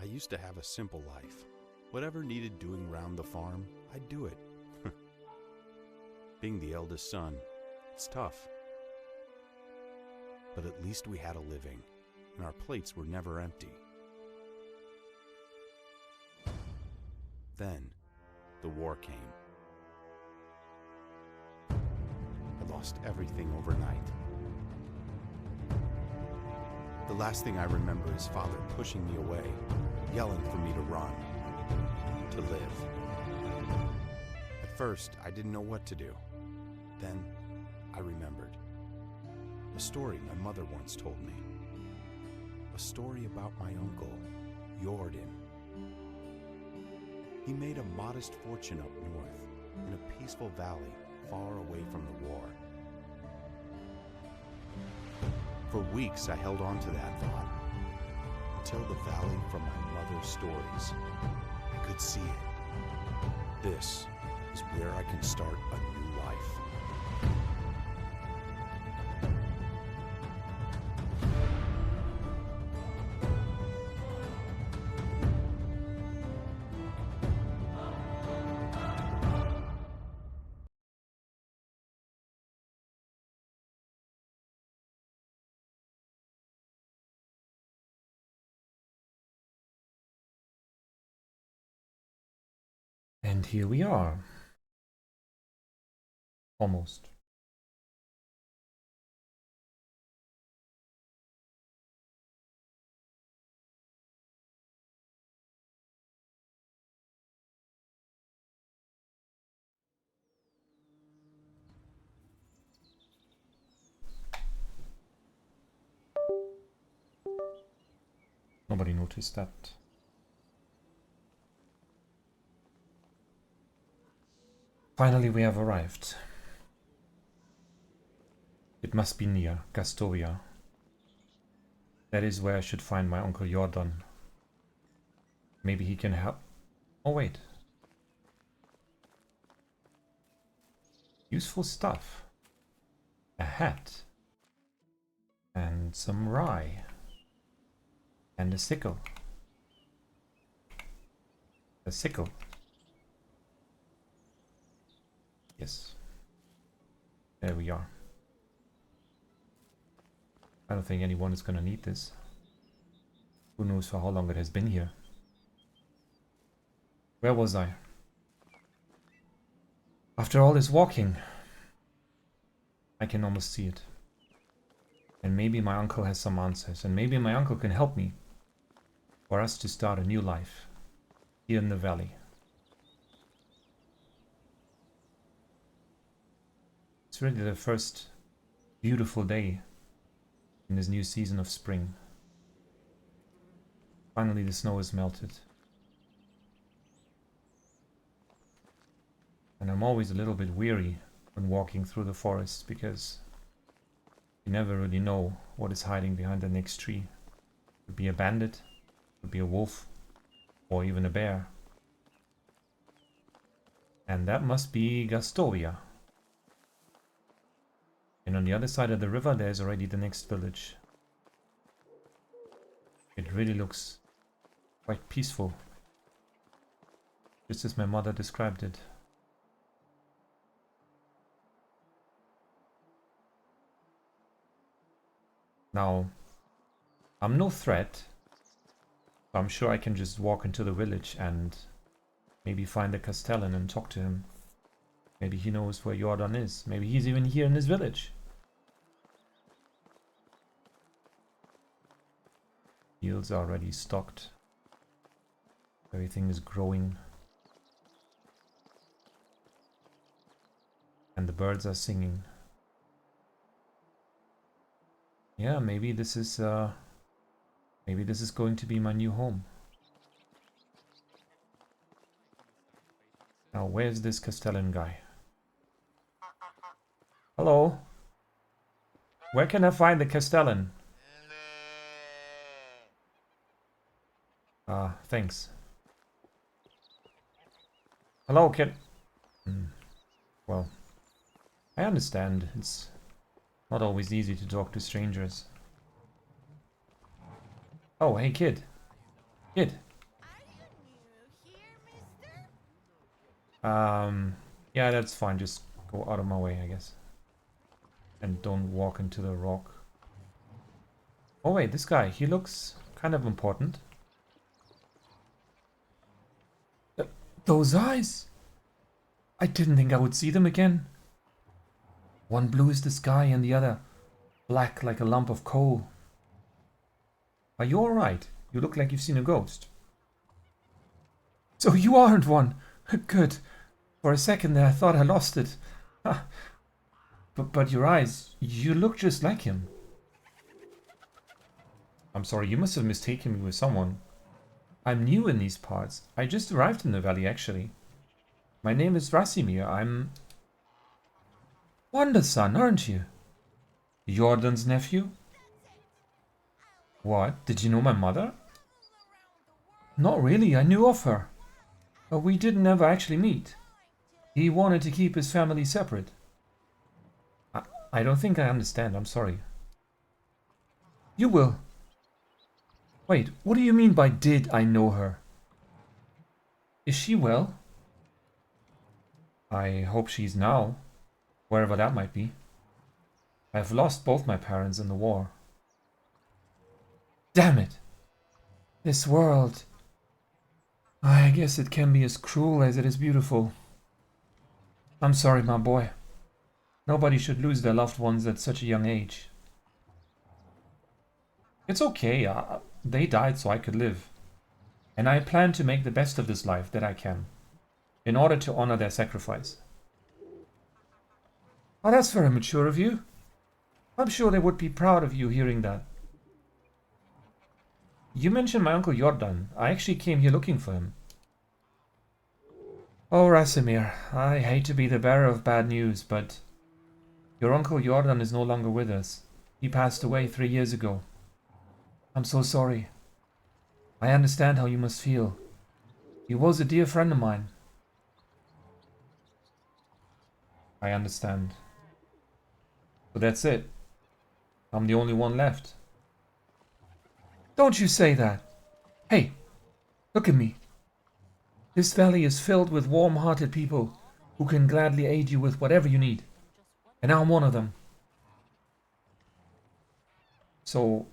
used to have a simple life. Whatever needed doing round the farm, I'd do it. Being the eldest son, it's tough. But at least we had a living, and our plates were never empty. Then, the war came. I lost everything overnight. The last thing I remember is Father pushing me away, yelling for me to run, to live. At first, I didn't know what to do. Then, I remembered. A story my mother once told me. A story about my uncle, Jordan. He made a modest fortune up north, in a peaceful valley far away from the war. For weeks I held on to that thought, until the valley from my mother's stories. I could see it. This is where I can start a new life. And here we are. Almost. Nobody noticed that. Finally, we have arrived. It must be near Gastovia. That is where I should find my Uncle Jordan. Maybe he can help. Oh, wait. Useful stuff. A hat. And some rye. And a sickle. A sickle. Yes. There we are. I don't think anyone is gonna need this. Who knows for how long it has been here. Where was I? After all this walking, I can almost see it. And maybe my uncle has some answers, and maybe my uncle can help me. For us to start a new life here in the valley. It's really the first beautiful day in this new season of spring. Finally the snow is melted. And I'm always a little bit weary when walking through the forest because you never really know what is hiding behind the next tree. It could be a bandit, it could be a wolf, or even a bear. And that must be Gastovia. And on the other side of the river there's already the next village. It really looks quite peaceful. Just as my mother described it. Now, I'm no threat. I'm sure I can just walk into the village and maybe find a castellan and talk to him. Maybe he knows where Jordan is. Maybe he's even here in this village. Fields are already stocked. Everything is growing. And the birds are singing. Yeah, maybe this is going to be my new home. Now, where's this castellan guy? Hello? Where can I find the castellan? Thanks. Hello, kid. Well, I understand. It's not always easy to talk to strangers. Oh, hey, kid. Kid, Yeah, that's fine. Just go out of my way, I guess. And don't walk into the rock. Oh wait, this guy, he looks kind of important. Those eyes! I didn't think I would see them again. One blue as the sky and the other black like a lump of coal. Are you alright? You look like you've seen a ghost. So you aren't one! Good. For a second there I thought I lost it. But your eyes, you look just like him. I'm sorry, you must have mistaken me with someone. I'm new in these parts. I just arrived in the valley, actually. My name is Racimir. I'm... Wonder's son, aren't you? Jordan's nephew? What? Did you know my mother? Not really, I knew of her. But we didn't ever actually meet. He wanted to keep his family separate. I don't think I understand, I'm sorry. You will. Wait, what do you mean by did I know her? Is she well? I hope she's now, wherever that might be. I've lost both my parents in the war. Damn it! This world... I guess it can be as cruel as it is beautiful. I'm sorry, my boy. Nobody should lose their loved ones at such a young age. It's okay, they died so I could live. And I plan to make the best of this life that I can, in order to honor their sacrifice. Oh, that's very mature of you. I'm sure they would be proud of you hearing that. You mentioned my uncle Jordan. I actually came here looking for him. Oh, Racimir, I hate to be the bearer of bad news, but your uncle Jordan is no longer with us. He passed away 3 years ago. I'm so sorry. I understand how you must feel. He was a dear friend of mine. I understand. But that's it. I'm the only one left. Don't you say that. Hey, look at me. This valley is filled with warm-hearted people who can gladly aid you with whatever you need. And I'm one of them. So,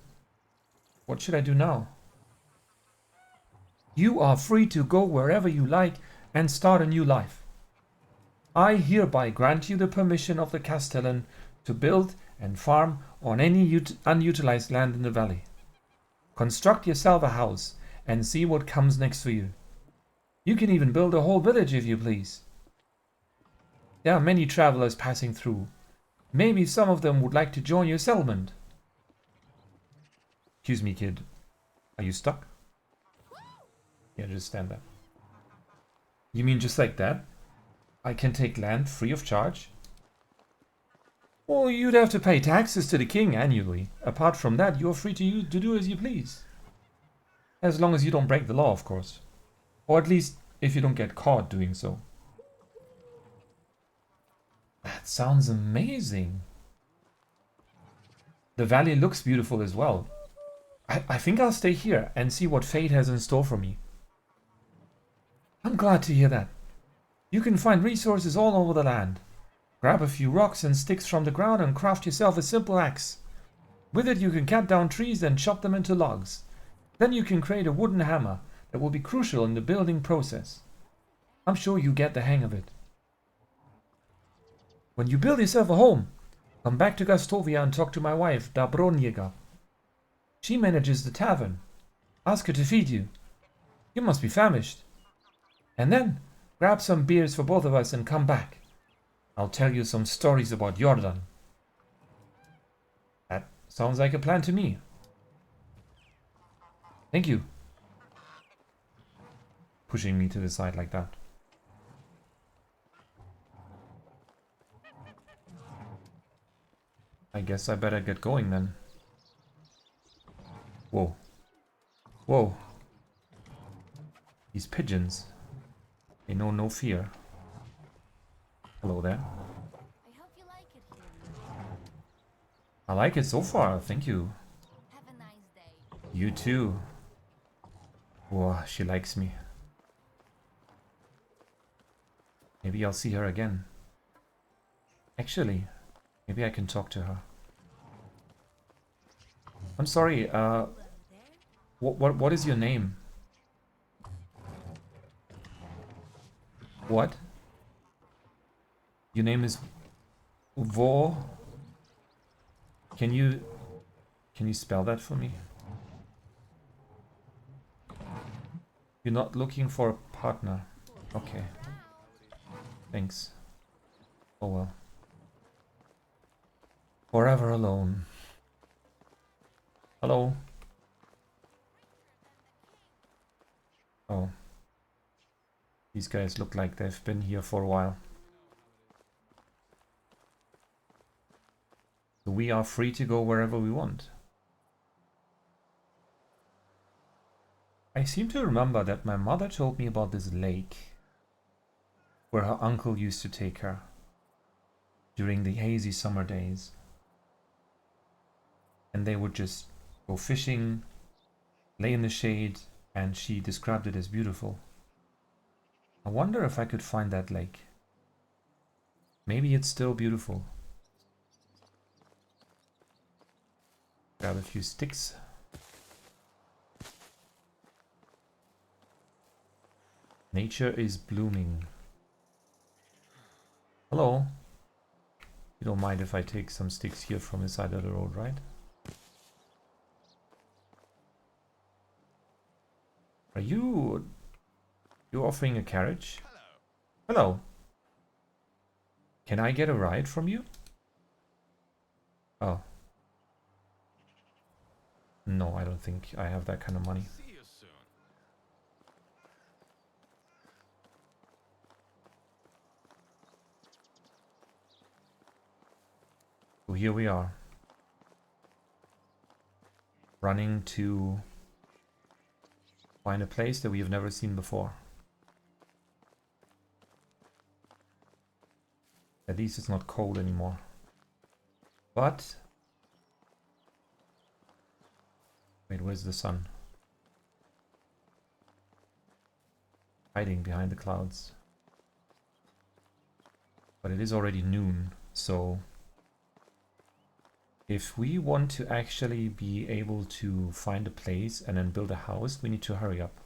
what should I do now? You are free to go wherever you like and start a new life. I hereby grant you the permission of the castellan to build and farm on any unutilized land in the valley. Construct yourself a house and see what comes next for you. You can even build a whole village if you please. There are many travelers passing through. Maybe some of them would like to join your settlement. Excuse me, kid. Are you stuck? Yeah, just stand there. You mean just like that? I can take land free of charge? Well, you'd have to pay taxes to the king annually. Apart from that, you're free to do as you please. As long as you don't break the law, of course. Or at least, if you don't get caught doing so. That sounds amazing. The valley looks beautiful as well. I think I'll stay here and see what fate has in store for me. I'm glad to hear that. You can find resources all over the land. Grab a few rocks and sticks from the ground and craft yourself a simple axe. With it you can cut down trees and chop them into logs. Then you can create a wooden hammer that will be crucial in the building process. I'm sure you get the hang of it. When you build yourself a home, come back to Gastovia and talk to my wife, Dabronjega. She manages the tavern. Ask her to feed you. You must be famished. And then, grab some beers for both of us and come back. I'll tell you some stories about Jordan. That sounds like a plan to me. Thank you. Pushing me to the side like that. I guess I better get going then. Whoa. Whoa. These pigeons. They know no fear. Hello there. I hope you like it here. I like it so far, thank you. Have a nice day. You too. Whoa, she likes me. Maybe I'll see her again. Actually, maybe I can talk to her. I'm sorry, what is your name? What? Your name is Vo? Can you spell that for me? You're not looking for a partner. Okay. Thanks. Oh well. Forever alone. Hello. Oh. These guys look like they've been here for a while. So we are free to go wherever we want. I seem to remember that my mother told me about this lake where her uncle used to take her during the hazy summer days. And they would just go fishing, lay in the shade, and she described it as beautiful. I wonder if I could find that lake. Maybe it's still beautiful. Grab a few sticks. Nature is blooming. Hello. You don't mind if I take some sticks here from the side of the road, right? Are you offering a carriage? Hello. Can I get a ride from you? Oh. No, I don't think I have that kind of money. So here we are. Running to find a place that we have never seen before. At least it's not cold anymore. But... wait, where's the sun? Hiding behind the clouds. But it is already noon, so... if we want to actually be able to find a place and then build a house, we need to hurry up.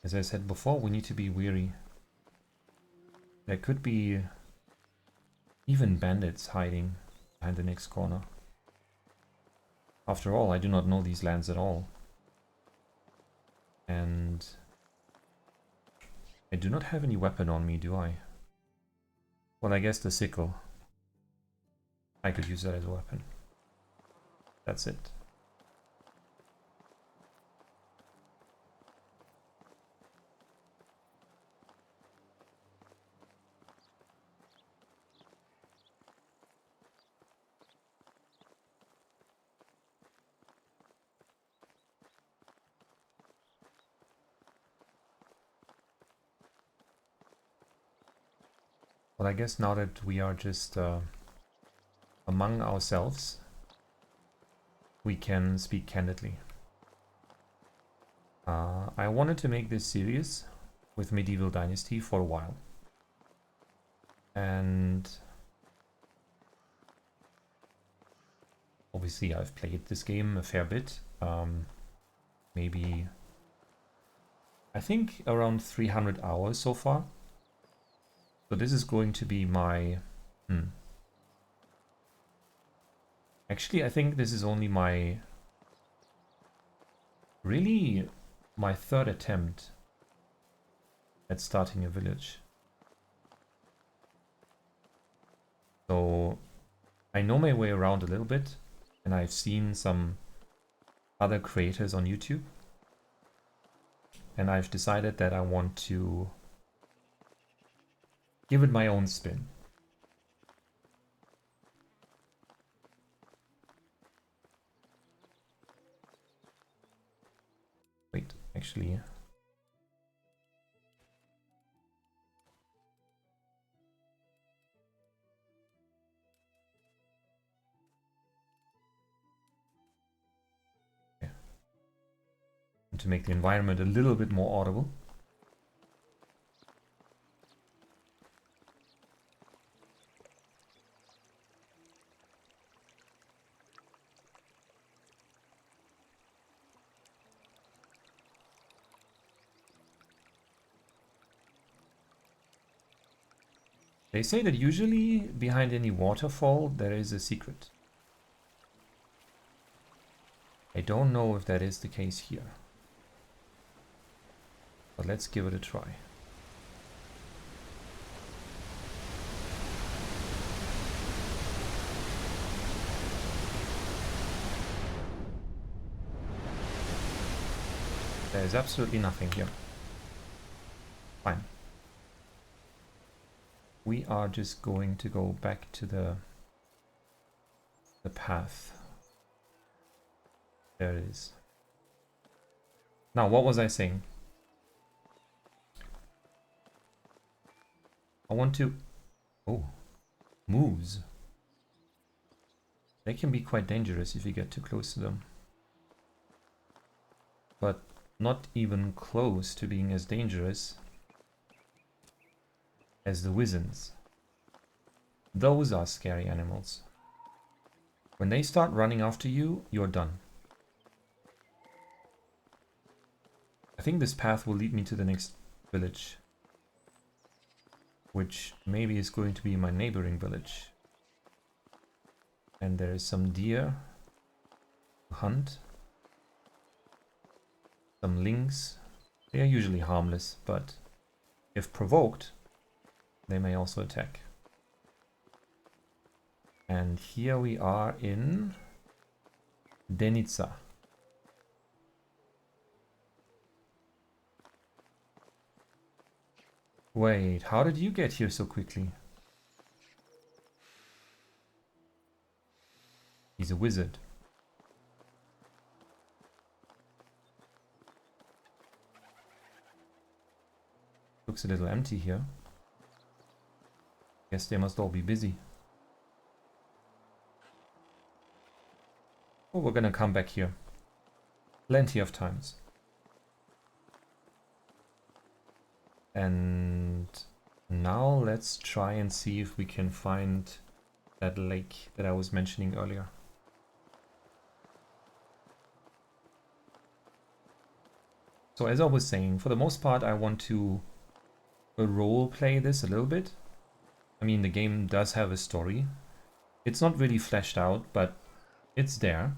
As I said before, we need to be wary. There could be even bandits hiding behind the next corner. After all, I do not know these lands at all. And I do not have any weapon on me, do I? Well, I guess the sickle. I could use that as a weapon. That's it. Well, I guess now that we are just among ourselves, we can speak candidly. I wanted to make this series with Medieval Dynasty for a while. And obviously I've played this game a fair bit. Maybe, I think around 300 hours so far. So this is going to be my... Actually, I think this is only my... really my third attempt at starting a village. So I know my way around a little bit, and I've seen some other creators on YouTube, and I've decided that I want to give it my own spin. Wait, actually, to make the environment a little bit more audible. They say that usually behind any waterfall there is a secret. I don't know if that is the case here, but let's give it a try. There is absolutely nothing here. Fine. We are just going to go back to the path. There it is. Now, what was I saying? I want to... Oh, moves. They can be quite dangerous if you get too close to them. But not even close to being as dangerous as the Wizzens. Those are scary animals. When they start running after you, you're done. I think this path will lead me to the next village, which maybe is going to be my neighboring village. And there is some deer to hunt, some lynx. They are usually harmless, but if provoked, they may also attack. And here we are in Denica. Wait, how did you get here so quickly? He's a wizard. Looks a little empty here. Guess they must all be busy. Oh, we're gonna come back here. Plenty of times. And now let's try and see if we can find that lake that I was mentioning earlier. So as I was saying, for the most part I want to role play this a little bit. I mean, the game does have a story. It's not really fleshed out, but it's there.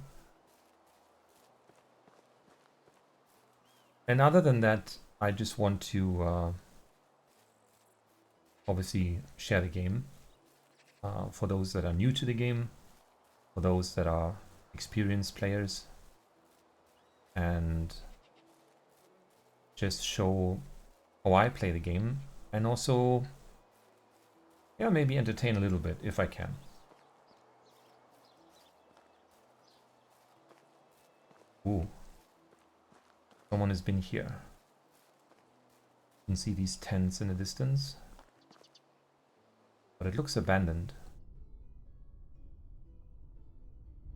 And other than that, I just want to obviously share the game for those that are new to the game, for those that are experienced players, and just show how I play the game, and also, yeah, maybe entertain a little bit if I can. Ooh. Someone has been here. You can see these tents in the distance. But it looks abandoned.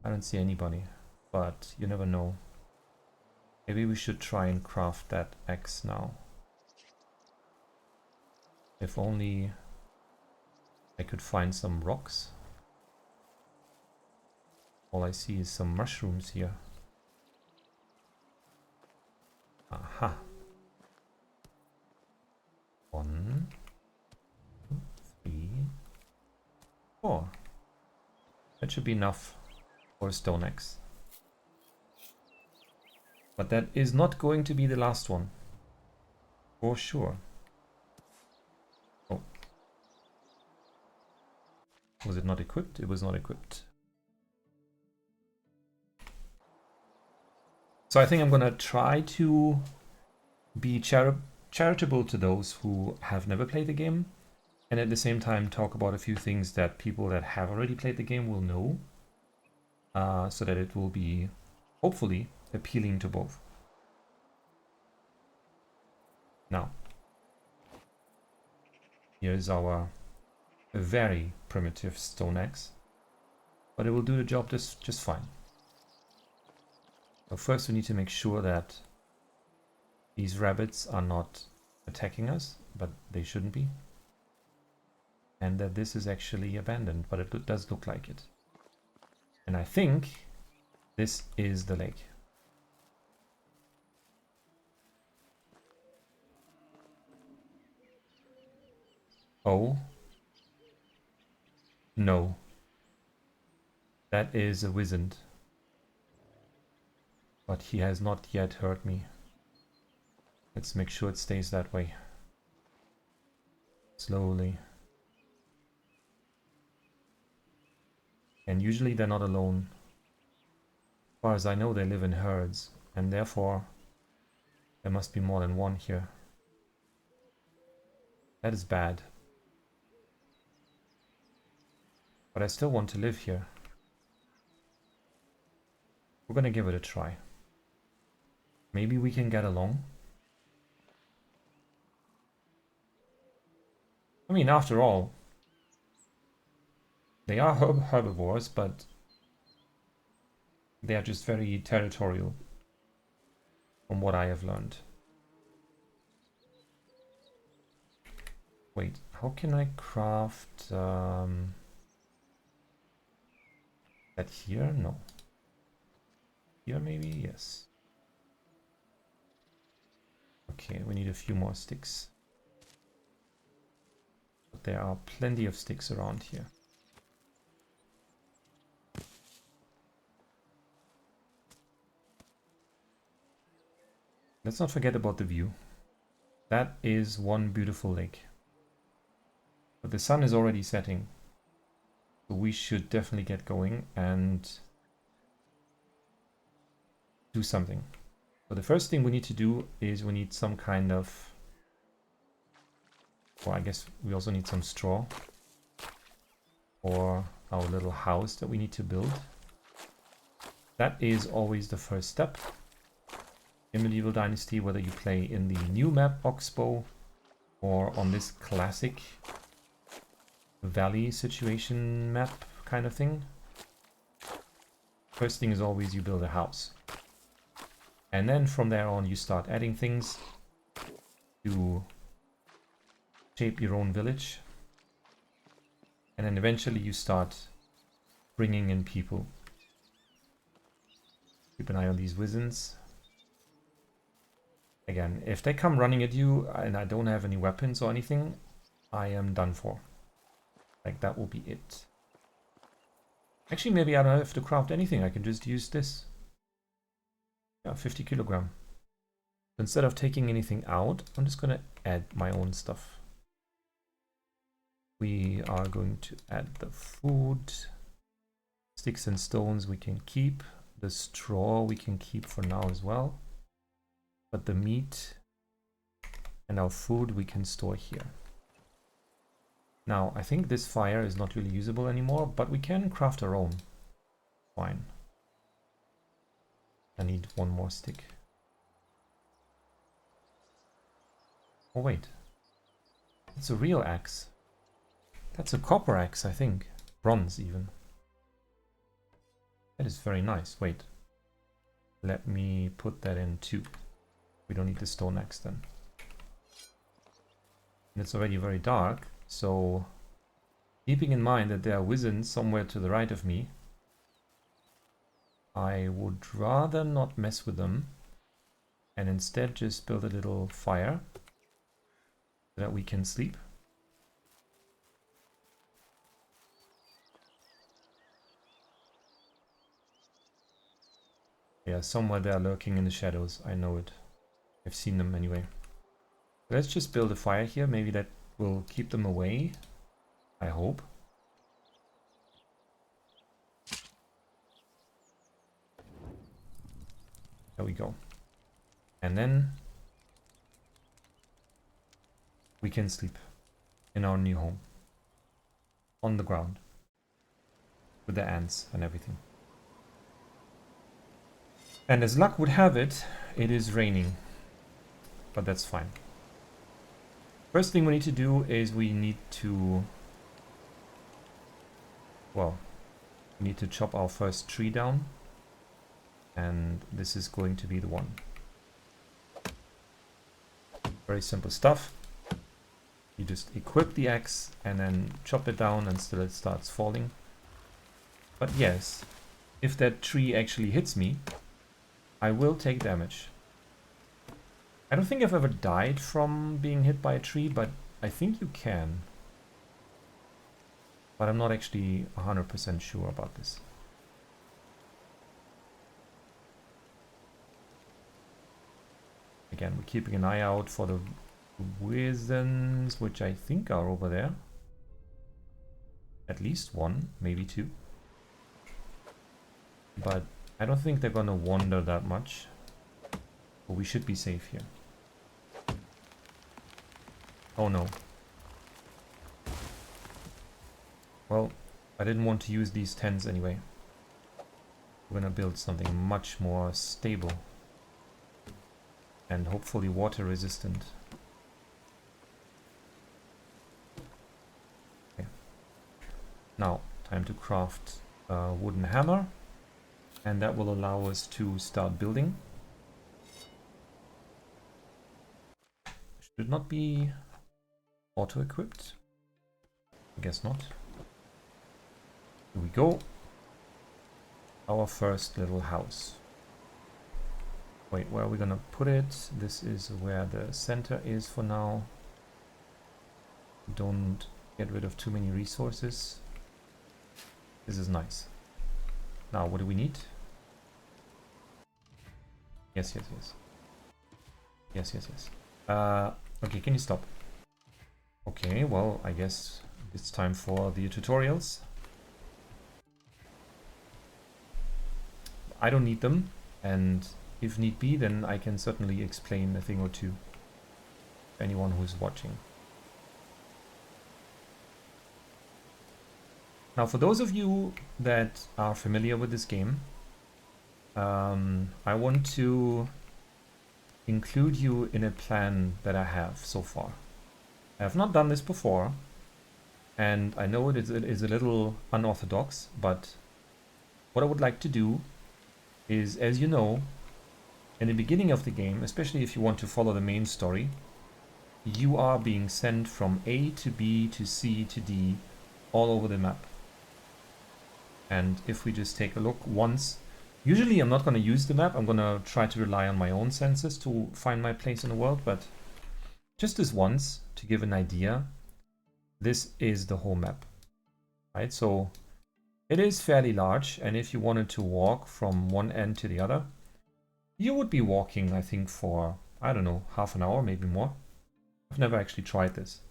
I don't see anybody, but you never know. Maybe we should try and craft that axe now. If only I could find some rocks. All I see is some mushrooms here. Aha. 1, 2, 3, 4. That should be enough for a stone axe. But that is not going to be the last one. For sure. Oh. Was it not equipped? It was not equipped. So I think I'm gonna try to be charitable to those who have never played the game, and at the same time talk about a few things that people that have already played the game will know, so that it will be, hopefully, appealing to both. Now, here's our very primitive stone axe, but it will do the job just fine. So first we need to make sure that these rabbits are not attacking us, but they shouldn't be. And that this is actually abandoned, but it does look like it. And I think this is the lake. Oh. No. That is a wizard. But he has not yet hurt me. Let's make sure it stays that way. Slowly. And usually they're not alone. As far as I know, they live in herds, and therefore there must be more than one here. That is bad. But I still want to live here. We're gonna give it a try. Maybe we can get along. I mean, after all, they are herbivores, but they are just very territorial, from what I have learned. Wait, how can I craft that here? No. Here maybe? Yes. Okay, we need a few more sticks. But there are plenty of sticks around here. Let's not forget about the view. That is one beautiful lake. But the sun is already setting. So we should definitely get going and do something. So the first thing we need to do is we need some kind of... Well, I guess we also need some straw for our little house that we need to build. That is always the first step. In Medieval Dynasty, whether you play in the new map Oxbow or on this classic valley situation map kind of thing. First thing is always you build a house. And then from there on you start adding things to shape your own village. And then eventually you start bringing in people. Keep an eye on these wizards. Again, if they come running at you and I don't have any weapons or anything, I am done for. Like, that will be it. Actually, maybe I don't have to craft anything. I can just use this. Yeah, 50 kilogram. Instead of taking anything out, I'm just going to add my own stuff. We are going to add the food. Sticks and stones we can keep. The straw we can keep for now as well. But the meat and our food we can store here. Now, I think this fire is not really usable anymore, but we can craft our own. Fine. I need one more stick. Oh wait. It's a real axe. That's a copper axe, I think. Bronze even. That is very nice. Wait. Let me put that in too. We don't need the stone axe then. And it's already very dark, so keeping in mind that there are wizards somewhere to the right of me, I would rather not mess with them and instead just build a little fire so that we can sleep. Yeah, somewhere they're lurking in the shadows, I know it. I've seen them anyway. Let's just build a fire here. Maybe that will keep them away. I hope. There we go. And then we can sleep in our new home. On the ground. With the ants and everything. And as luck would have it, it is raining. But that's fine. First thing we need to do is we need to... Well, we need to chop our first tree down. And this is going to be the one. Very simple stuff. You just equip the axe and then chop it down until it starts falling. But yes, if that tree actually hits me, I will take damage. I don't think I've ever died from being hit by a tree, but I think you can. But I'm not actually 100% sure about this. Again, we're keeping an eye out for the wisdoms, which I think are over there. At least one, maybe two. But I don't think they're gonna wander that much. But we should be safe here. Oh no. Well, I didn't want to use these tents anyway. We're gonna build something much more stable. And hopefully water resistant. Okay. Now, time to craft a wooden hammer. And that will allow us to start building. Should it not be auto-equipped? I guess not. Here we go. Our first little house. Wait, where are we gonna put it? This is where the center is for now. Don't get rid of too many resources. This is nice. Now, what do we need? Yes. Okay, can you stop? Okay, well, I guess it's time for the tutorials. I don't need them, and if need be, then I can certainly explain a thing or two to anyone who's watching. Now, for those of you that are familiar with this game, I want to include you in a plan that I have so far. I have not done this before, and I know it is a little unorthodox, but what I would like to do is, as you know, in the beginning of the game, especially if you want to follow the main story, you are being sent from A to B to C to D all over the map. And if we just take a look once, usually I'm not going to use the map, I'm going to try to rely on my own senses to find my place in the world, but just this once, to give an idea, this is the whole map, right? So it is fairly large, and if you wanted to walk from one end to the other, you would be walking, I think, for, I don't know, half an hour, maybe more. I've never actually tried this.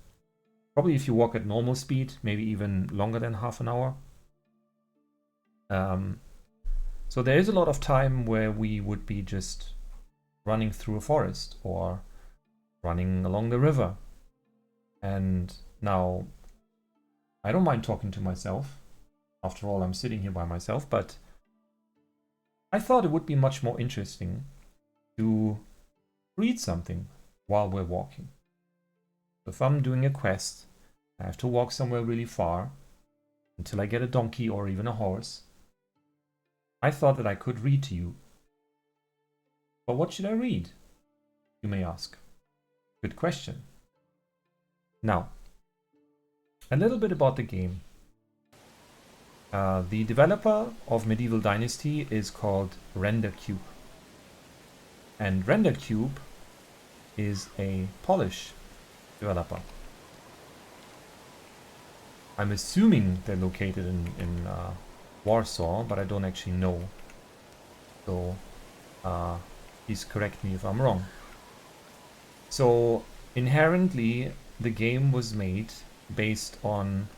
Probably if you walk at normal speed, maybe even longer than half an hour. So there is a lot of time where we would be just running through a forest or running along the river. And now, I don't mind talking to myself. After all, I'm sitting here by myself, but I thought it would be much more interesting to read something while we're walking. If I'm doing a quest, I have to walk somewhere really far until I get a donkey or even a horse. I thought that I could read to you. But what should I read? You may ask. Good question. Now, a little bit about the game. The developer of Medieval Dynasty is called RenderCube. And RenderCube is a Polish developer. I'm assuming they're located in Warsaw, but I don't actually know. So please correct me if I'm wrong. So inherently, the game was made based on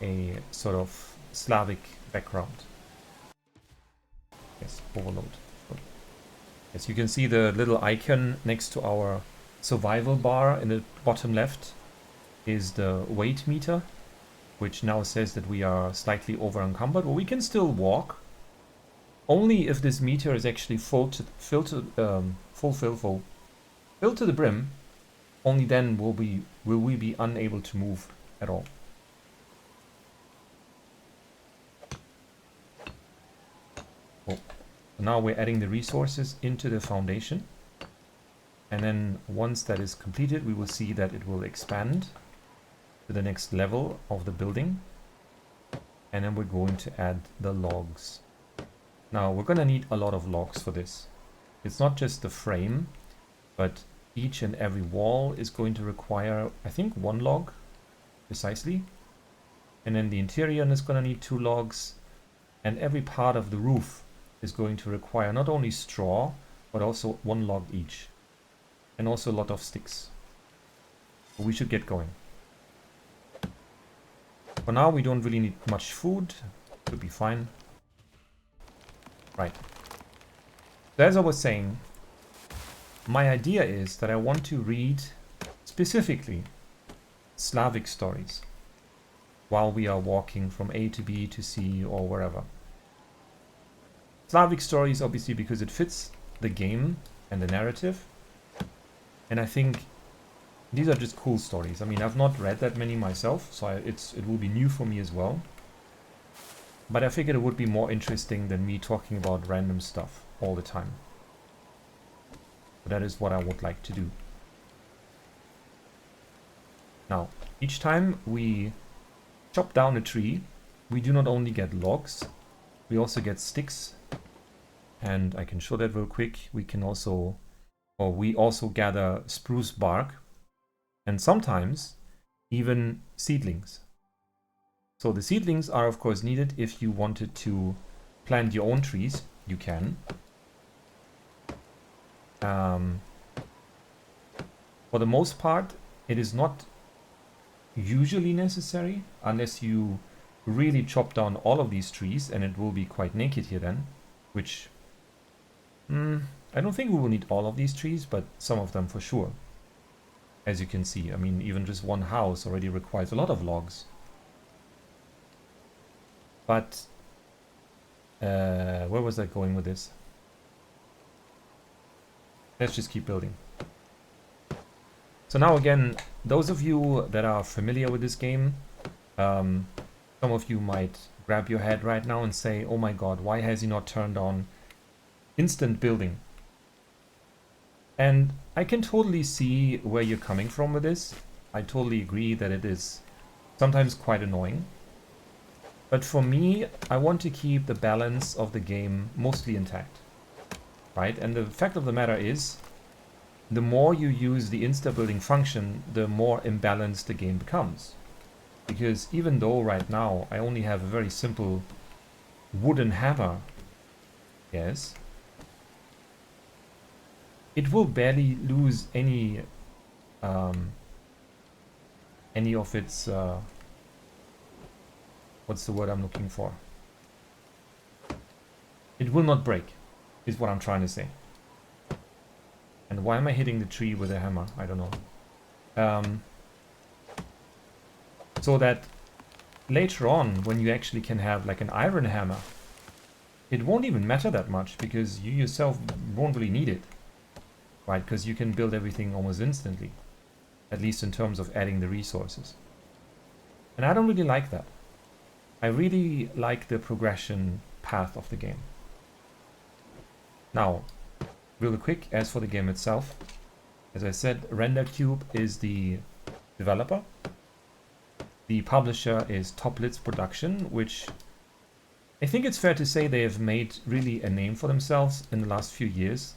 a sort of Slavic background. Yes, overload. Good. Yes, you can see the little icon next to our survival bar in the bottom left is the weight meter, which now says that we are slightly over encumbered, but we can still walk. Only if this meter is actually full to the brim, only then will we be unable to move at all. Oh. So now we're adding the resources into the foundation, and then once that is completed, we will see that it will expand to the next level of the building, and then we're going to add the logs. Now we're gonna need a lot of logs for this. It's not just the frame, but each and every wall is going to require, I think, 1 log precisely, and then the interior is gonna need 2 logs, and every part of the roof is going to require not only straw but also 1 log each, and also a lot of sticks. So we should get going. For now we don't really need much food, should be fine. Right. So as I was saying, my idea is that I want to read specifically Slavic stories while we are walking from A to B to C or wherever. Slavic stories, obviously, because it fits the game and the narrative. And I think these are just cool stories. I mean, I've not read that many myself, so it will be new for me as well. But I figured it would be more interesting than me talking about random stuff all the time. So that is what I would like to do. Now, each time we chop down a tree, we do not only get logs, we also get sticks. And I can show that real quick. We also gather spruce bark, and sometimes even seedlings. So the seedlings are of course needed if you wanted to plant your own trees, you can. For the most part, it is not usually necessary unless you really chop down all of these trees, and it will be quite naked here then, which I don't think we will need all of these trees, but some of them for sure. As you can see, I mean, even just one house already requires a lot of logs. But where was I going with this? Let's just keep building. So now again, those of you that are familiar with this game, some of you might grab your head right now and say, oh my god, why has he not turned on instant building? And I can totally see where you're coming from with this. I totally agree that it is sometimes quite annoying. But for me, I want to keep the balance of the game mostly intact, right? And the fact of the matter is, the more you use the insta-building function, the more imbalanced the game becomes. Because even though right now I only have a very simple wooden hammer, yes, it will barely lose any of its what's the word I'm looking for? It will not break, is what I'm trying to say. And why am I hitting the tree with a hammer? I don't know. So that later on, when you actually can have like an iron hammer, it won't even matter that much because you yourself won't really need it, right? Because you can build everything almost instantly, at least in terms of adding the resources. And I don't really like that. I really like the progression path of the game. Now, really quick, as for the game itself, as I said, RenderCube is the developer. The publisher is Toplitz Production, which I think it's fair to say they have made really a name for themselves in the last few years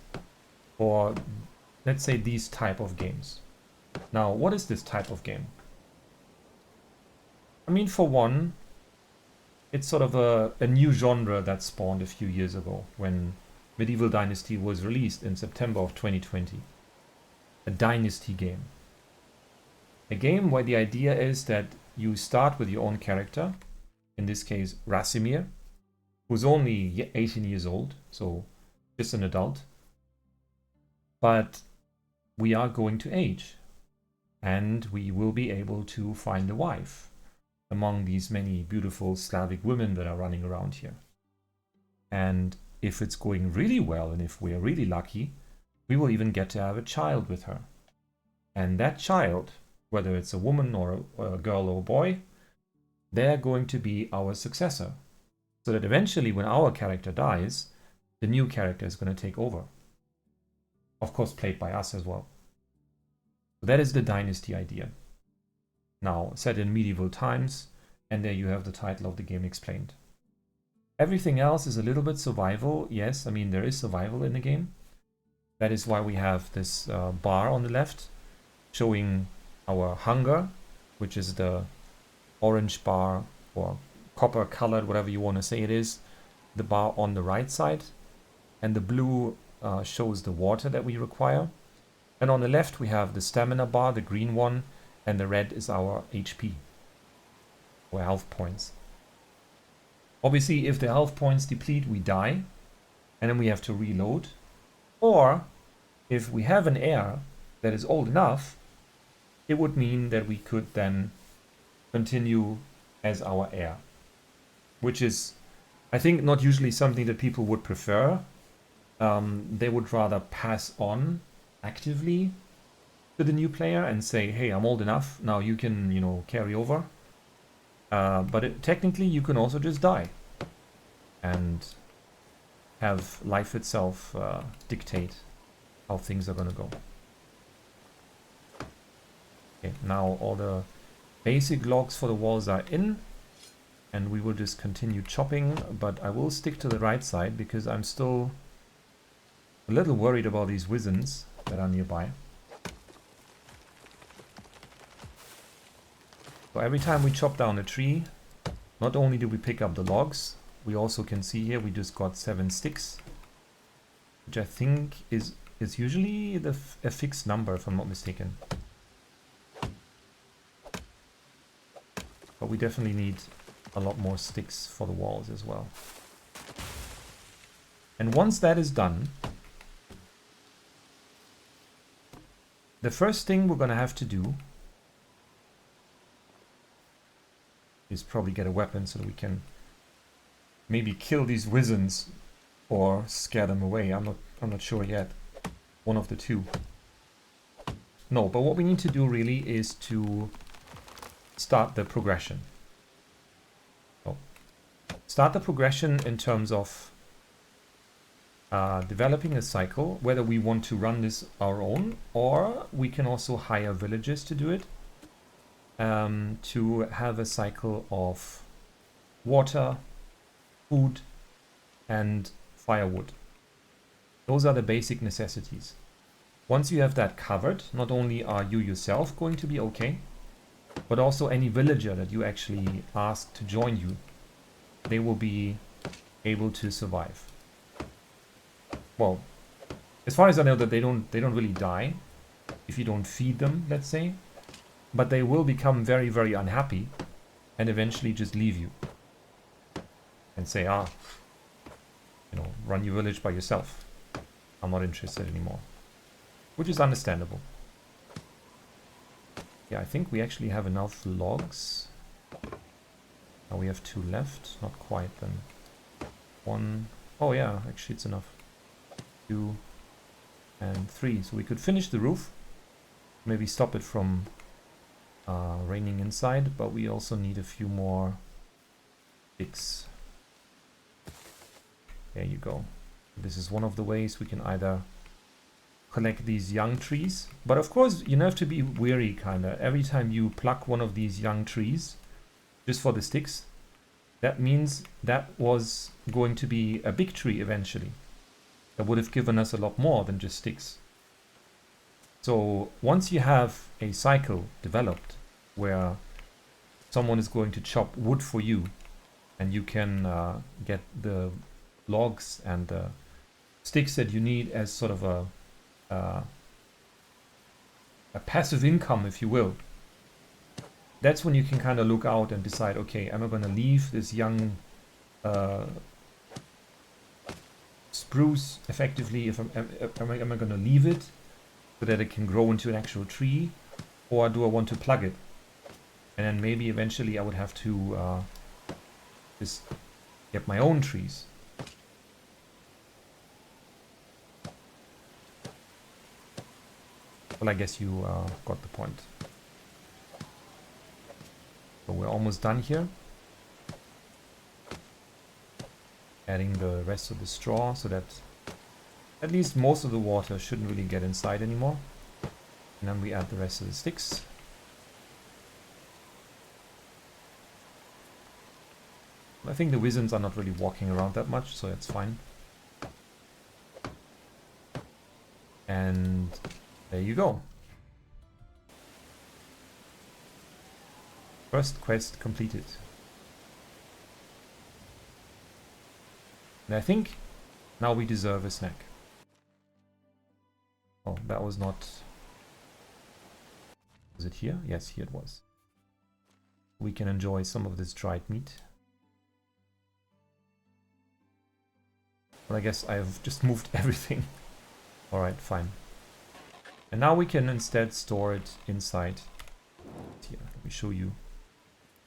for, let's say, these type of games. Now, what is this type of game? I mean, for one, it's sort of a new genre that spawned a few years ago when Medieval Dynasty was released in September of 2020. A dynasty game. A game where the idea is that you start with your own character, in this case Racimir, who's only 18 years old, so just an adult. But we are going to age, and we will be able to find a wife among these many beautiful Slavic women that are running around here. And if it's going really well, and if we're really lucky, we will even get to have a child with her. And that child, whether it's a woman or a girl or a boy, they're going to be our successor. So that eventually when our character dies, the new character is going to take over. Of course, played by us as well. So that is the dynasty idea. Now, set in medieval times, and there you have the title of the game explained. Everything else is a little bit survival. Yes, I mean, there is survival in the game. That is why we have this bar on the left showing our hunger, which is the orange bar or copper colored, whatever you want to say it is, the bar on the right side. And the blue shows the water that we require. And on the left we have the stamina bar, the green one, and the red is our HP, or health points. Obviously, if the health points deplete, we die, and then we have to reload. Or, if we have an heir that is old enough, it would mean that we could then continue as our heir. Which is, I think, not usually something that people would prefer. They would rather pass on actively to the new player and say, hey, I'm old enough, now you can, you know, carry over. But technically you can also just die and have life itself dictate how things are gonna go. Okay, now all the basic logs for the walls are in, and we will just continue chopping, but I will stick to the right side because I'm still a little worried about these wizards that are nearby. So every time we chop down a tree, not only do we pick up the logs, we also can see here we just got 7 sticks, which I think is usually a fixed number if I'm not mistaken. But we definitely need a lot more sticks for the walls as well. And once that is done, the first thing we're going to have to do is probably get a weapon so that we can maybe kill these wizards or scare them away. I'm not sure yet. One of the two. No, but what we need to do really is to start the progression. So, start the progression in terms of developing a cycle, whether we want to run this our own, or we can also hire villagers to do it, to have a cycle of water, food, and firewood. Those are the basic necessities. Once you have that covered, not only are you yourself going to be okay, but also any villager that you actually ask to join you, they will be able to survive. Well, as far as I know, that they don't really die if you don't feed them, let's say, but they will become very, very unhappy and eventually just leave you and say, run your village by yourself. I'm not interested anymore, which is understandable. Yeah, I think we actually have enough logs. Now we have 2 left, not quite then. 1, oh yeah, actually it's enough. 2 and 3, so we could finish the roof, maybe stop it from raining inside, but we also need a few more sticks. There you go. This is one of the ways we can either collect these young trees, but of course you have to be wary kinda. Every time you pluck one of these young trees just for the sticks, that means that was going to be a big tree eventually. That would have given us a lot more than just sticks. So once you have a cycle developed where someone is going to chop wood for you, and you can get the logs and the sticks that you need as sort of a passive income, if you will, that's when you can kind of look out and decide, okay, am I going to leave this young spruce effectively, if am I going to leave it so that it can grow into an actual tree, or do I want to plug it? And then maybe eventually I would have to just get my own trees. Well, I guess you got the point. So we're almost done here. Adding the rest of the straw so that at least most of the water shouldn't really get inside anymore. And then we add the rest of the sticks. I think the wizards are not really walking around that much, so that's fine. And there you go. First quest completed. And I think now we deserve a snack. Oh, that was not... Was it here? Yes, here it was. We can enjoy some of this dried meat. But I guess I've just moved everything. Alright, fine. And now we can instead store it inside. Here, let me show you.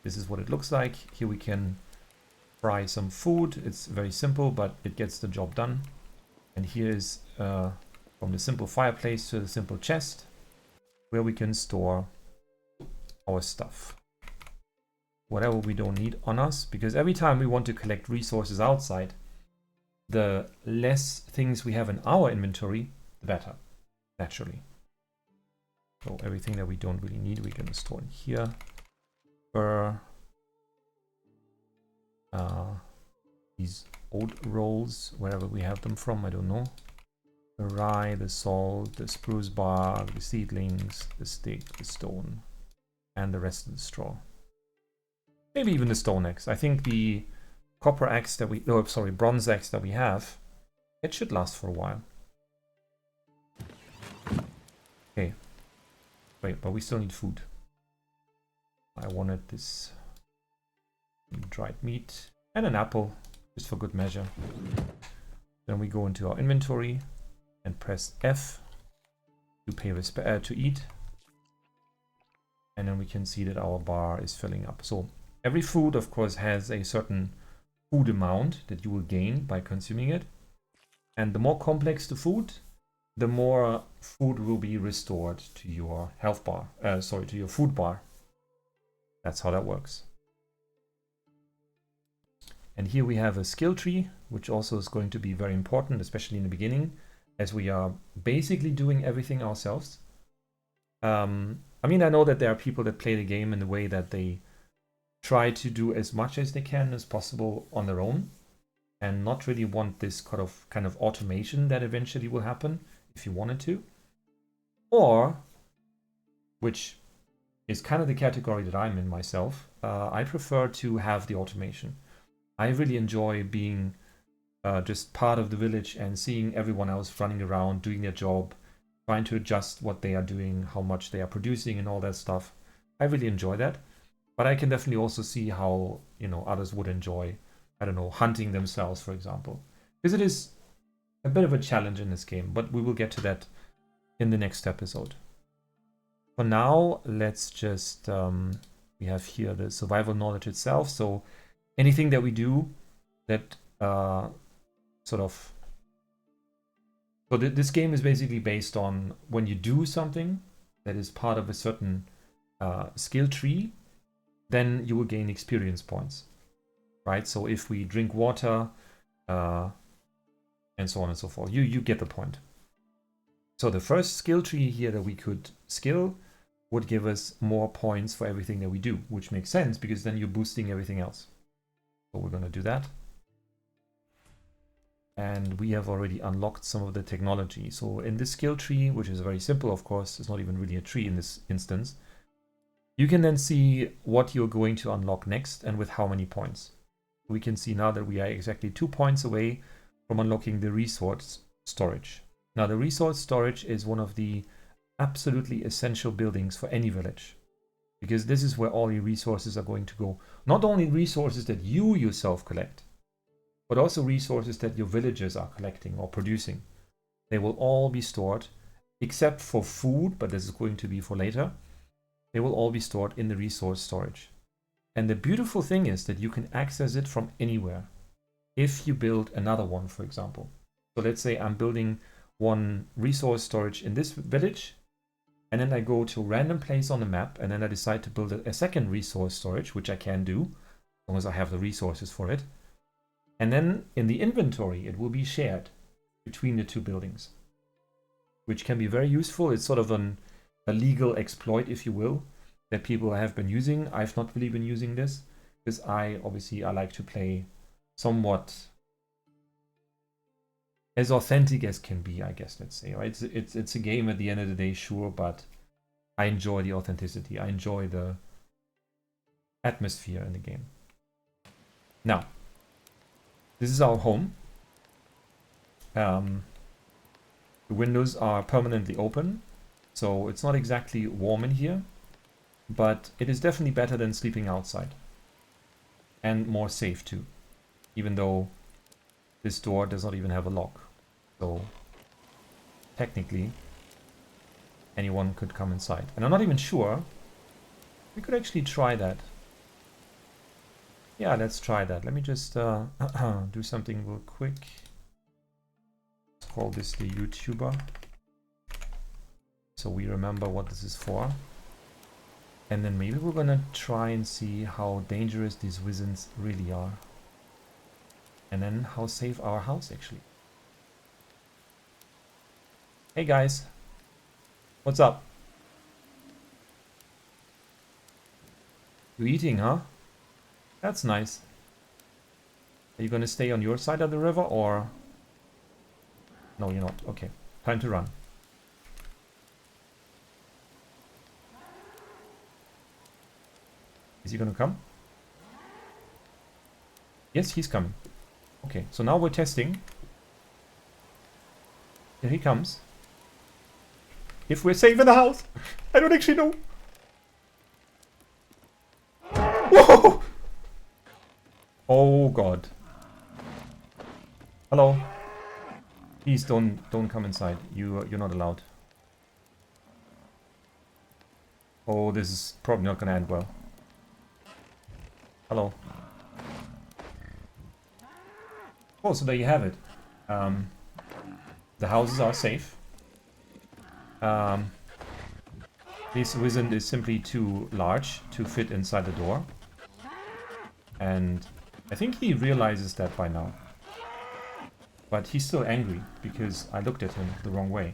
This is what it looks like. Here we can fry some food. It's very simple, but it gets the job done. And here is from the simple fireplace to the simple chest, where we can store our stuff. Whatever we don't need on us, because every time we want to collect resources outside, the less things we have in our inventory, the better, naturally. So everything that we don't really need, we're going to store in here. These oat rolls, wherever we have them from, I don't know. The rye, the salt, the spruce bark, the seedlings, the stick, the stone, and the rest of the straw. Maybe even the stone axe. I think the copper axe that we, oh sorry, bronze axe that we have, it should last for a while. Okay. Wait, but we still need food. I wanted this dried meat and an apple, just for good measure. Then we go into our inventory and press F to pay to eat. And then we can see that our bar is filling up. So every food, of course, has a certain food amount that you will gain by consuming it. And the more complex the food, the more food will be restored to your health bar. To your food bar. That's how that works. And here we have a skill tree, which also is going to be very important, especially in the beginning, as we are basically doing everything ourselves. I mean, I know that there are people that play the game in the way that they try to do as much as they can as possible on their own, and not really want this kind of automation that eventually will happen if you wanted to. Or, which is kind of the category that I'm in myself, I prefer to have the automation. I really enjoy being just part of the village and seeing everyone else running around, doing their job, trying to adjust what they are doing, how much they are producing and all that stuff. I really enjoy that. But I can definitely also see how, you know, others would enjoy, I don't know, hunting themselves, for example. Because it is a bit of a challenge in this game, but we will get to that in the next episode. For now, let's just, we have here the survival knowledge itself. So anything that we do that this game is basically based on when you do something that is part of a certain skill tree, then you will gain experience points, right? So if we drink water, and so on and so forth, you get the point. So the first skill tree here that we could skill would give us more points for everything that we do, which makes sense because then you're boosting everything else. So we're going to do that. And we have already unlocked some of the technology. So in this skill tree, which is very simple, of course, it's not even really a tree in this instance, you can then see what you're going to unlock next and with how many points. We can see now that we are exactly 2 points away from unlocking the resource storage. Now, the resource storage is one of the absolutely essential buildings for any village, because this is where all your resources are going to go. Not only resources that you yourself collect, but also resources that your villagers are collecting or producing. They will all be stored, except for food, but this is going to be for later. They will all be stored in the resource storage. And the beautiful thing is that you can access it from anywhere. If you build another one, for example. So let's say I'm building one resource storage in this village, and then I go to a random place on the map, and then I decide to build a second resource storage, which I can do, as long as I have the resources for it. And then in the inventory, it will be shared between the two buildings, which can be very useful. It's sort of a legal exploit, if you will, that people have been using. I've not really been using this, because I like to play somewhat as authentic as can be, I guess, let's say. Right? It's a game at the end of the day, sure, but I enjoy the authenticity. I enjoy the atmosphere in the game. Now, this is our home. The windows are permanently open, so it's not exactly warm in here, but it is definitely better than sleeping outside. And more safe too, even though this door does not even have a lock. So technically anyone could come inside. And I'm not even sure. We could actually try that. Yeah, let's try that. Let me just do something real quick. Let's call this the YouTuber, so we remember what this is for. And then maybe we're gonna try and see how dangerous these wizards really are. And then how safe our house actually. Hey guys, what's up? You eating, huh? That's nice. Are you gonna stay on your side of the river, or? No, you're not. Okay, time to run. Is he gonna come? Yes, he's coming. Okay, so now we're testing. Here he comes. If we're safe in the house. I don't actually know. Whoa! Oh god. Hello. Please don't come inside. You're not allowed. Oh, this is probably not gonna end well. Hello. Oh, so there you have it. The houses are safe. This wizard is simply too large to fit inside the door. And I think he realizes that by now. But he's still angry because I looked at him the wrong way.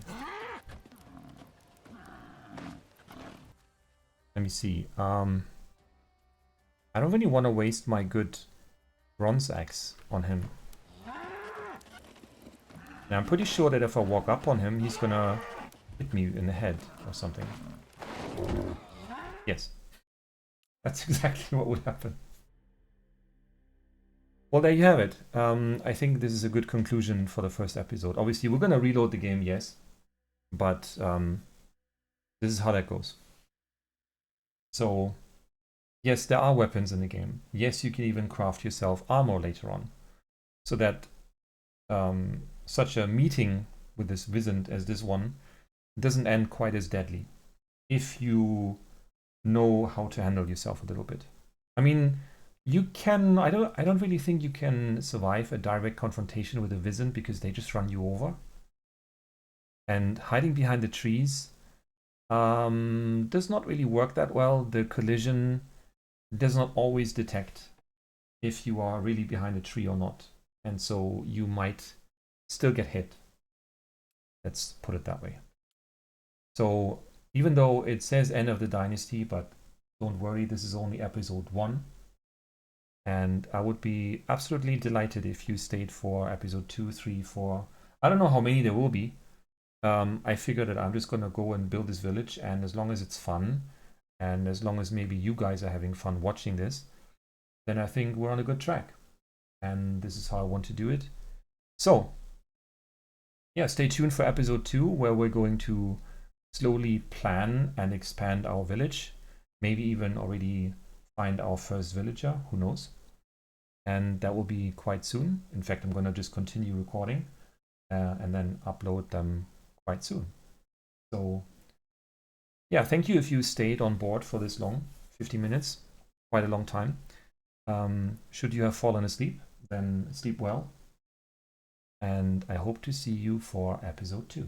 Let me see. I don't really want to waste my good bronze axe on him. Now I'm pretty sure that if I walk up on him, he's gonna hit me in the head or something. Yes. That's exactly what would happen. Well, there you have it. I think this is a good conclusion for the first episode. Obviously, we're gonna reload the game, yes. But this is how that goes. So, yes, there are weapons in the game. Yes, you can even craft yourself armor later on. So that such a meeting with this wizard as this one doesn't end quite as deadly. If you know how to handle yourself a little bit. I mean, you can... I don't really think you can survive a direct confrontation with a wizard because they just run you over. And hiding behind the trees does not really work that well. The collision does not always detect if you are really behind a tree or not. And so you might still get hit. Let's put it that way. So even though it says end of the dynasty, but don't worry, this is only episode 1. And I would be absolutely delighted if you stayed for episode 2, 3, 4. I don't know how many there will be. I figured that I'm just going to go and build this village, and as long as it's fun, and as long as maybe you guys are having fun watching this, then I think we're on a good track. And this is how I want to do it. So, yeah, stay tuned for episode 2, where we're going to slowly plan and expand our village. Maybe even already find our first villager, who knows. and that will be quite soon. In fact, I'm going to just continue recording and then upload them quite soon. So yeah, thank you if you stayed on board for this long, 50 minutes, quite a long time. Should you have fallen asleep, then sleep well. And I hope to see you for episode 2.